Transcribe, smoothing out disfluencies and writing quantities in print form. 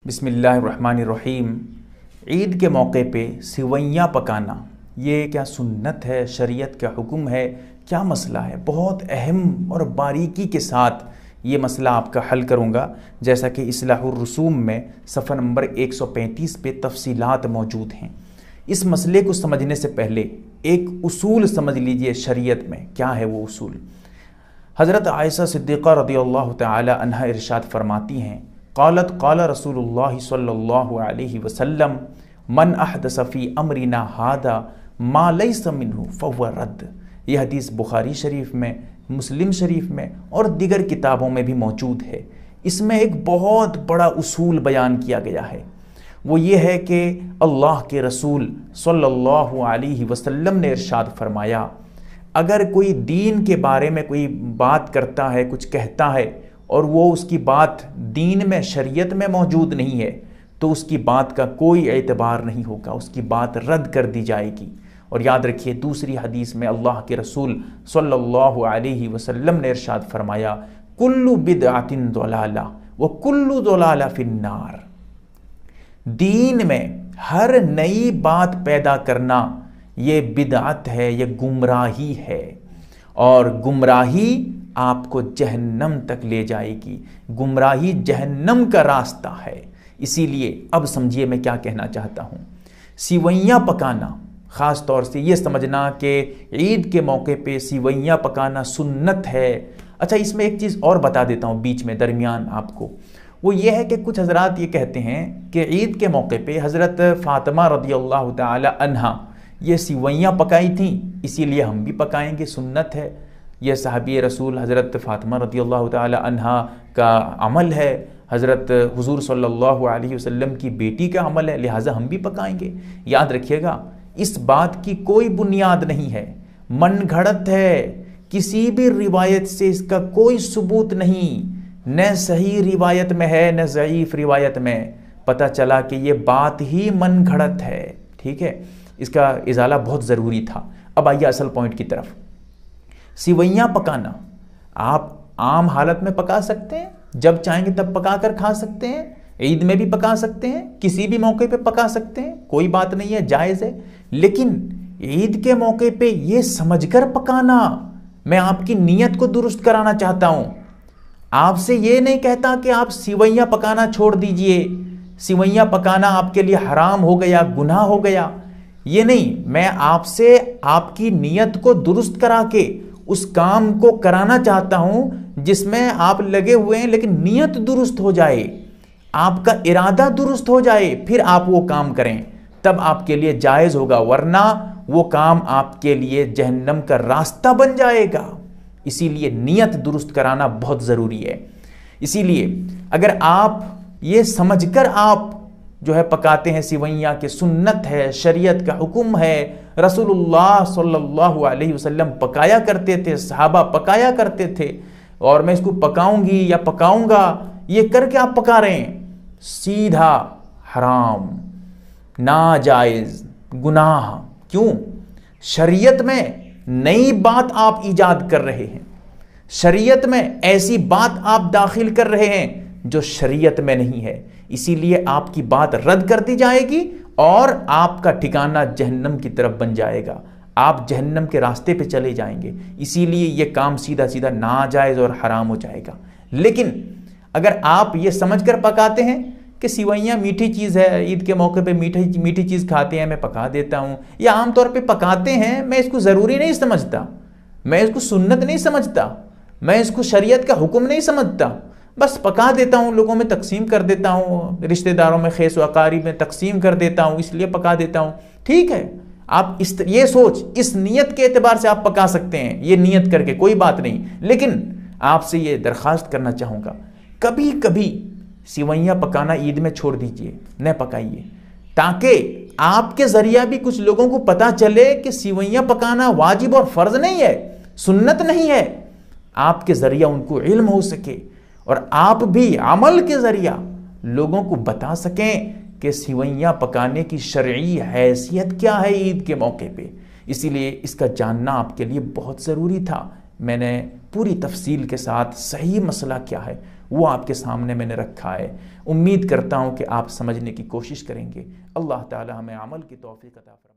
بسم اللہ الرحمن الرحیم۔ عید کے موقع پہ سوئیاں پکانا یہ کیا سنت ہے، شریعت کا حکم ہے، کیا مسئلہ ہے؟ بہت اہم اور باریکی کے ساتھ یہ مسئلہ آپ کا حل کروں گا، جیسا کہ اصلاح الرسوم میں صفحہ نمبر 135 پہ تفصیلات موجود ہیں۔ اس مسئلے کو سمجھنے سے پہلے ایک اصول سمجھ لیجئے شریعت میں کیا ہے وہ اصول۔ حضرت عائشہ صدیقہ رضی اللہ تعالی عنہا ارشاد فرماتی ہیں، قالت قال رسول اللہ صلی اللہ علیہ وسلم من احدث فی امرنا ھذا ما لیس منہ فہو رد۔ یہ حدیث بخاری شریف میں، مسلم شریف میں اور دیگر کتابوں میں بھی موجود ہے۔ اس میں ایک بہت بڑا اصول بیان کیا گیا ہے، وہ یہ ہے کہ اللہ کے رسول صلی اللہ علیہ وسلم نے ارشاد فرمایا، اگر کوئی دین کے بارے میں کوئی بات کرتا ہے، کچھ کہتا ہے اور وہ اس کی بات دین میں، شریعت میں موجود نہیں ہے، تو اس کی بات کا کوئی اعتبار نہیں ہوگا، اس کی بات رد کر دی جائے گی۔ اور یاد رکھیے دوسری حدیث میں اللہ کے رسول صلی اللہ علیہ وسلم نے ارشاد فرمایا، کل بدعۃ ضلالہ وکل ضلالہ فی النار۔ دین میں ہر نئی بات پیدا کرنا یہ بدعت ہے، یہ گمراہی ہے، اور گمراہی آپ کو جہنم تک لے جائے گی۔ گمراہی جہنم کا راستہ ہے۔ اسی لیے اب سمجھیے میں کیا کہنا چاہتا ہوں۔ سوئیاں پکانا، خاص طور سے یہ سمجھنا کہ عید کے موقع پہ سوئیاں پکانا سنت ہے۔ اچھا، اس میں ایک چیز اور بتا دیتا ہوں بیچ میں درمیان آپ کو، وہ یہ ہے کہ کچھ حضرات یہ کہتے ہیں کہ عید کے موقع پہ حضرت فاطمہ رضی اللہ تعالی عنہا یہ سوئیاں پکائی تھیں، اسی لیے ہم بھی پکائیں گے، سنت ہے۔ یہ صحابی رسول حضرت فاطمہ رضی اللہ تعالی عنہا کا عمل ہے، حضرت حضور صلی اللہ علیہ وسلم کی بیٹی کا عمل ہے، لہٰذا ہم بھی پکائیں گے۔ یاد رکھیے گا اس بات کی کوئی بنیاد نہیں ہے، من گھڑت ہے، کسی بھی روایت سے اس کا کوئی ثبوت نہیں، نہ صحیح روایت میں ہے نہ ضعیف روایت میں، پتہ چلا کہ یہ بات ہی من گھڑت ہے۔ ٹھیک ہے، اس کا ازالہ بہت ضروری تھا۔ اب آئیے اصل پوائنٹ کی طرف۔ سوئیاں پکانا آپ عام حالت میں پکا سکتے ہیں، جب چاہیں گے تب پکا کر کھا سکتے ہیں، عید میں بھی پکا سکتے ہیں، کسی بھی موقع پہ پکا سکتے ہیں، کوئی بات نہیں ہے، جائز ہے۔ لیکن عید کے موقع پہ یہ سمجھ کر پکانا، میں آپ کی نیت کو درست کرانا چاہتا ہوں۔ آپ سے یہ نہیں کہتا کہ آپ سوئیاں پکانا چھوڑ دیجئے، سوئیاں پکانا آپ کے لیے حرام ہو گیا، گناہ ہو گیا، یہ نہیں، میں آپ سے آپ کی نیت کو درست کرا کے اس کام کو کرانا چاہتا ہوں جس میں آپ لگے ہوئے ہیں، لیکن نیت درست ہو جائے، آپ کا ارادہ درست ہو جائے، پھر آپ وہ کام کریں، تب آپ کے لیے جائز ہوگا، ورنہ وہ کام آپ کے لیے جہنم کا راستہ بن جائے گا۔ اسی لیے نیت درست کرانا بہت ضروری ہے۔ اسی لیے اگر آپ یہ سمجھ کر آپ جو ہے پکاتے ہیں سوئیاں کہ سنت ہے، شریعت کا حکم ہے، رسول اللہ صلی اللہ علیہ وسلم پکایا کرتے تھے، صحابہ پکایا کرتے تھے، اور میں اس کو پکاؤں گی یا پکاؤں گا، یہ کر کے آپ پکا رہے ہیں، سیدھا حرام، ناجائز، گناہ۔ کیوں؟ شریعت میں نئی بات آپ ایجاد کر رہے ہیں، شریعت میں ایسی بات آپ داخل کر رہے ہیں جو شریعت میں نہیں ہے، اسی لیے آپ کی بات رد کر دی جائے گی اور آپ کا ٹھکانہ جہنم کی طرف بن جائے گا، آپ جہنم کے راستے پہ چلے جائیں گے۔ اسی لیے یہ کام سیدھا سیدھا ناجائز اور حرام ہو جائے گا۔ لیکن اگر آپ یہ سمجھ کر پکاتے ہیں کہ سوئیاں میٹھی چیز ہے، عید کے موقع پہ میٹھی چیز کھاتے ہیں، میں پکا دیتا ہوں، یا عام طور پہ پکاتے ہیں، میں اس کو ضروری نہیں سمجھتا، میں اس کو سنت نہیں سمجھتا، میں اس کو شریعت کا حکم نہیں سمجھتا، بس پکا دیتا ہوں، لوگوں میں تقسیم کر دیتا ہوں، رشتہ داروں میں، خیس و اقارب میں تقسیم کر دیتا ہوں، اس لیے پکا دیتا ہوں۔ ٹھیک ہے، آپ یہ سوچ، اس نیت کے اعتبار سے آپ پکا سکتے ہیں، یہ نیت کر کے کوئی بات نہیں، لیکن آپ سے یہ درخواست کرنا چاہوں گا، کبھی کبھی سوئیاں پکانا عید میں چھوڑ دیجئے، نہ پکائیے، تاکہ آپ کے ذریعہ بھی کچھ لوگوں کو پتا چلے کہ سوئیاں پکانا واجب اور فرض نہیں ہے، سنت نہیں ہے، آپ کے ذریعہ ان کو علم ہو سکے، اور آپ بھی عمل کے ذریعہ لوگوں کو بتا سکیں کہ سوئیاں پکانے کی شرعی حیثیت کیا ہے عید کے موقع پہ۔ اسی لیے اس کا جاننا آپ کے لیے بہت ضروری تھا۔ میں نے پوری تفصیل کے ساتھ صحیح مسئلہ کیا ہے وہ آپ کے سامنے میں نے رکھا ہے۔ امید کرتا ہوں کہ آپ سمجھنے کی کوشش کریں گے۔ اللہ تعالی ہمیں عمل کی توفیق عطا فرمائے۔